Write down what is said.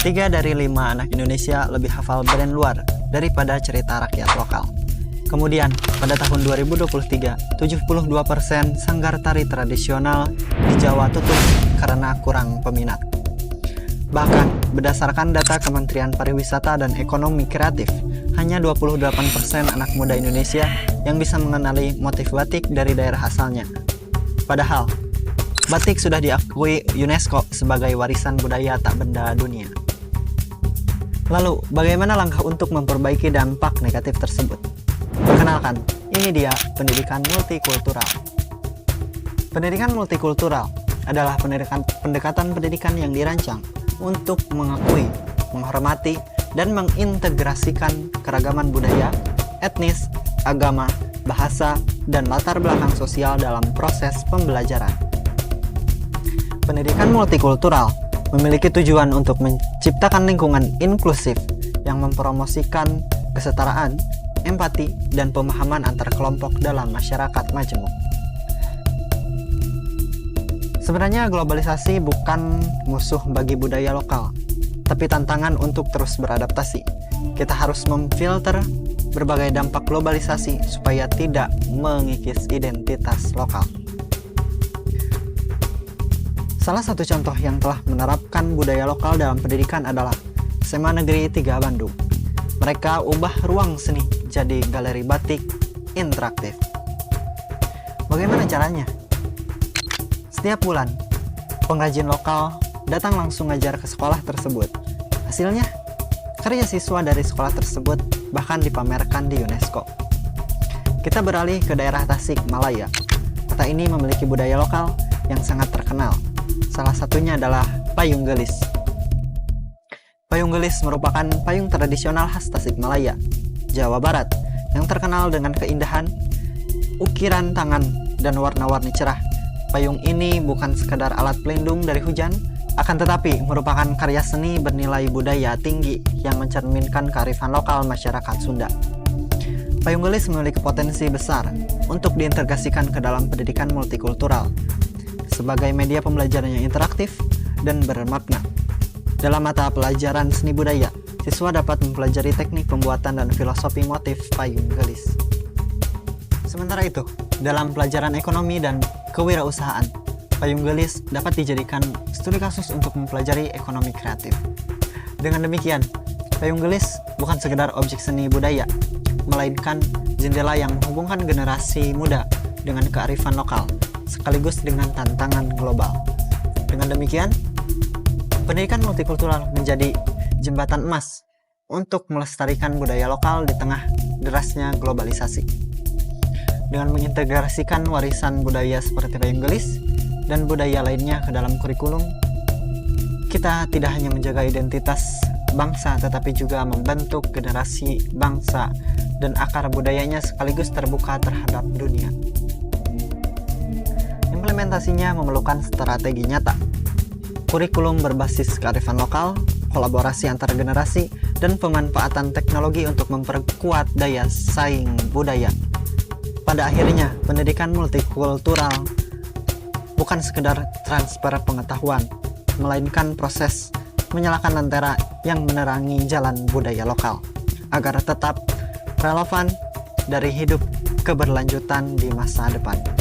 3 dari 5 anak Indonesia lebih hafal brand luar daripada cerita rakyat lokal. Kemudian, pada tahun 2023, 72% sanggar tari tradisional di Jawa tutup karena kurang peminat. Bahkan, berdasarkan data Kementerian Pariwisata dan Ekonomi Kreatif, hanya 28% anak muda Indonesia yang bisa mengenali motif batik dari daerah asalnya. Padahal, batik sudah diakui UNESCO sebagai warisan budaya tak benda dunia. Lalu, bagaimana langkah untuk memperbaiki dampak negatif tersebut? Perkenalkan, ini dia pendidikan multikultural. Pendidikan multikultural adalah pendekatan pendidikan yang dirancang untuk mengakui, menghormati, dan mengintegrasikan keragaman budaya, etnis, agama, bahasa, dan latar belakang sosial dalam proses pembelajaran. Pendidikan multikultural memiliki tujuan untuk menciptakan lingkungan inklusif yang mempromosikan kesetaraan, empati, dan pemahaman antar kelompok dalam masyarakat majemuk. Sebenarnya globalisasi bukan musuh bagi budaya lokal, tapi tantangan untuk terus beradaptasi. Kita harus memfilter berbagai dampak globalisasi supaya tidak mengikis identitas lokal. Salah satu contoh yang telah menerapkan budaya lokal dalam pendidikan adalah SMA Negeri 3 Bandung. Mereka ubah ruang seni jadi galeri batik interaktif. Bagaimana caranya? Setiap bulan, pengrajin lokal datang langsung ngajar ke sekolah tersebut. Hasilnya, karya siswa dari sekolah tersebut bahkan dipamerkan di UNESCO. Kita beralih ke daerah Tasikmalaya. Kota ini memiliki budaya lokal yang sangat terkenal. Salah satunya adalah payung gelis. Payung gelis merupakan payung tradisional khas Tasikmalaya, Jawa Barat, yang terkenal dengan keindahan, ukiran tangan, dan warna-warni cerah. Payung ini bukan sekadar alat pelindung dari hujan, akan tetapi merupakan karya seni bernilai budaya tinggi yang mencerminkan kearifan lokal masyarakat Sunda. Payung gelis memiliki potensi besar untuk diintegrasikan ke dalam pendidikan multikultural sebagai media pembelajaran yang interaktif dan bermakna. Dalam mata pelajaran seni budaya, siswa dapat mempelajari teknik pembuatan dan filosofi motif payung gelis. Sementara itu, dalam pelajaran ekonomi dan kewirausahaan, payung gelis dapat dijadikan studi kasus untuk mempelajari ekonomi kreatif. Dengan demikian, payung gelis bukan sekedar objek seni budaya, melainkan jendela yang menghubungkan generasi muda dengan kearifan lokal, sekaligus dengan tantangan global. Dengan demikian, pendidikan multikultural menjadi jembatan emas untuk melestarikan budaya lokal di tengah derasnya globalisasi. Dengan mengintegrasikan warisan budaya seperti payung gelis dan budaya lainnya ke dalam kurikulum, kita tidak hanya menjaga identitas bangsa tetapi juga membentuk generasi bangsa dan akar budayanya sekaligus terbuka terhadap dunia. Implementasinya memerlukan strategi nyata, kurikulum berbasis kearifan lokal, kolaborasi antar generasi, dan pemanfaatan teknologi untuk memperkuat daya saing budaya. Pada akhirnya, pendidikan multikultural bukan sekedar transfer pengetahuan, melainkan proses menyalakan lentera yang menerangi jalan budaya lokal, agar tetap relevan dari hidup keberlanjutan di masa depan.